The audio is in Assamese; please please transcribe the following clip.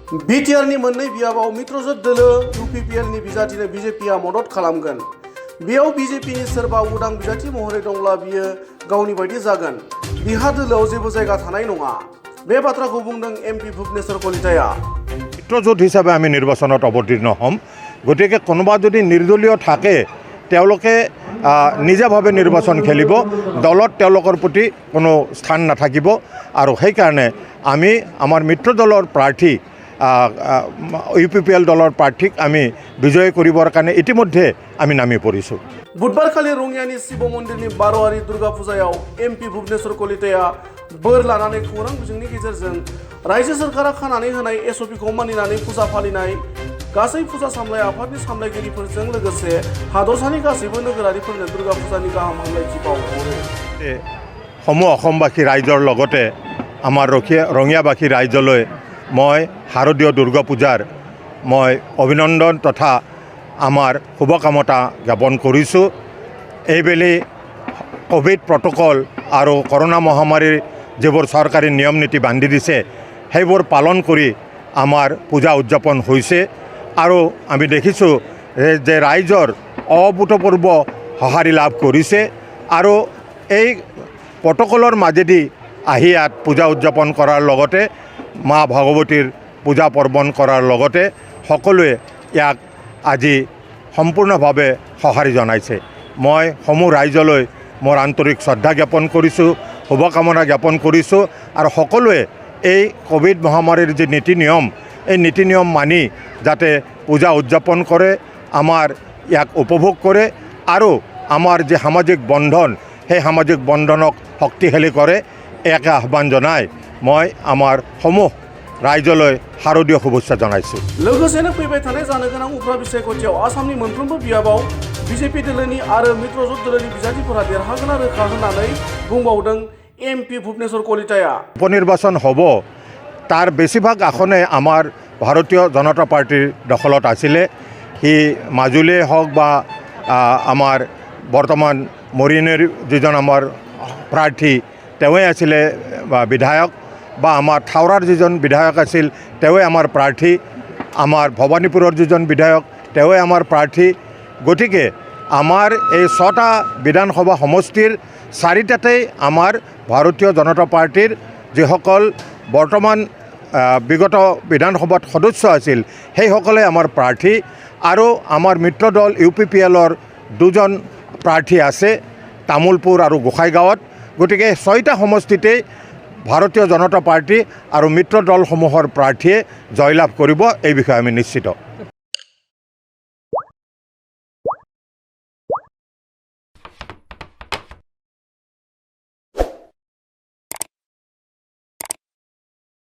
बिटिआरनि मोननै बियाबाव मित्रजोत दोलो इउपिपिएलनि बिजाथिनो बिजेपिआ मदद खालामगोन। बेयाव बिजेपिनि सोरबा उदां बिजाथि महरै दंब्ला बियो गावनि बायदि जागोन। बिहा दोलोआव जेबो जायगा थानाय नङा। बे बाथ्राखौ बुंदों एमपि भुबनेश्वर कलिताया। मित्रजोत हिसापे आमी निर्वाचনত अवतीर्ण हम। गतिके कोनोबा यदि निर्दलीय थाके তেওঁলোকে निजाभाৱে निर्वाचन खेलिब, दলত তেওঁলোকৰ प्रति कोनो स्थान नाথাকিব আৰু সেইকাৰণে আমি আমাৰ মিত্ৰ দলৰ প্ৰাৰ্থী ইউপিপিএল দলৰ প্ৰাৰ্থীক আমি বিজয় কৰিবৰ কাৰণে ইতিমধ্যে আমি নামি পৰিছোঁ। बुधबारखालि रङियानि शिव मन्दिरनि 12आरि दुर्गा फुजायाव एमपि भुबनेश्वर कलिताया बोर लानानै खौरां बिजोंनि गेजेरजों रायजो सोरखारा खानानै होनाय एसअपिखौ मानिनानै फुजा फालिनाय गासै फुजा सामलाय आफादनि सामलायगिरिफोरजों लोगोसे हादरसानि गासैबो नोगोरारिफोरनो दुर्गा फुजानि गाहाम हामलायथि बावहरो। সমূহ অসমবাসী ৰাইজৰ লগতে আমাৰ ৰঙিয়াবাসী ৰাইজলৈ মই শাৰদীয় দুৰ্গা পূজাৰ মই অভিনন্দন তথা আমাৰ শুভকামনা জ্ঞাপন কৰিছোঁ। এইবেলি কোভিড প্ৰট'কল আৰু কৰোনা মহামাৰীৰ যিবোৰ চৰকাৰী নিয়ম নীতি বান্ধি দিছে সেইবোৰ পালন কৰি আমাৰ পূজা উদযাপন হৈছে আৰু আমি দেখিছোঁ যে ৰাইজৰ অভূতপূৰ্ব সঁহাৰি লাভ কৰিছে আৰু এই প্ৰট'কলৰ মাজেদি আহি ইয়াত পূজা উদযাপন কৰাৰ লগতে মা ভগৱতীৰ পূজা পৰ্বণ কৰাৰ লগতে সকলোৱে ইয়াক আজি সম্পূৰ্ণভাৱে সঁহাৰি জনাইছে। মই সমূহ ৰাইজলৈ মোৰ আন্তৰিক শ্ৰদ্ধা জ্ঞাপন কৰিছোঁ, শুভকামনা জ্ঞাপন কৰিছোঁ আৰু সকলোৱে এই কোভিড মহামাৰীৰ যি নীতি নিয়ম এই নীতি নিয়ম মানি যাতে পূজা উদযাপন কৰে, আমাৰ ইয়াক উপভোগ কৰে আৰু আমাৰ যি সামাজিক বন্ধন সেই সামাজিক বন্ধনক শক্তিশালী কৰে একে আহ্বান জনাই মই আমাৰ সমূহ रायजोलै शारदीय शुभेच्छा जनायছোঁ। लोगोसेनो फैबाय थानाय जानो गोनां उफ्रा बिसायख'थियाव आसामनि मोनफ्रोमबो बियाबाव बिजेपि दोलोनि आरो मित्रजोत दोलोनि बिजाथिफोरा देरहागोना रोखा होननानै बुंबावदों एमपि भुबनेश्वर कलिताया। উপনিৰ্বাচন হ'ব তাৰ বেছিভাগ আসনে আমাৰ ভাৰতীয় জনতা পাৰ্টিৰ দখলত আছিলে। সি মাজুলীয়ে হওক বা আমাৰ বৰ্তমান মৰিয়নিৰ যিজন আমাৰ প্ৰাৰ্থী তেওঁৱে আছিলে বিধায়ক বা আমাৰ থাওৰাৰ যিজন বিধায়ক আছিল তেওঁৱে আমাৰ প্ৰাৰ্থী, আমাৰ ভৱানীপুৰৰ যিজন বিধায়ক তেওঁৱে আমাৰ প্ৰাৰ্থী। গতিকে আমাৰ এই 6টা বিধানসভা সমষ্টিৰ 4টাতেই আমাৰ ভাৰতীয় জনতা পাৰ্টিৰ যিসকল বৰ্তমান বিগত বিধানসভাত সদস্য আছিল সেইসকলে আমাৰ প্ৰাৰ্থী আৰু আমাৰ মিত্ৰ দল ইউপিপিএলৰ 2জন প্ৰাৰ্থী আছে তামোলপুৰ আৰু গোসাইগাঁৱত। গতিকে 6টা সমষ্টিতেই ভাৰতীয় জনতা পাৰ্টি আৰু মিত্ৰ দলসমূহৰ প্ৰাৰ্থীয়ে জয়লাভ কৰিব এই বিষয়ে আমি নিশ্চিত।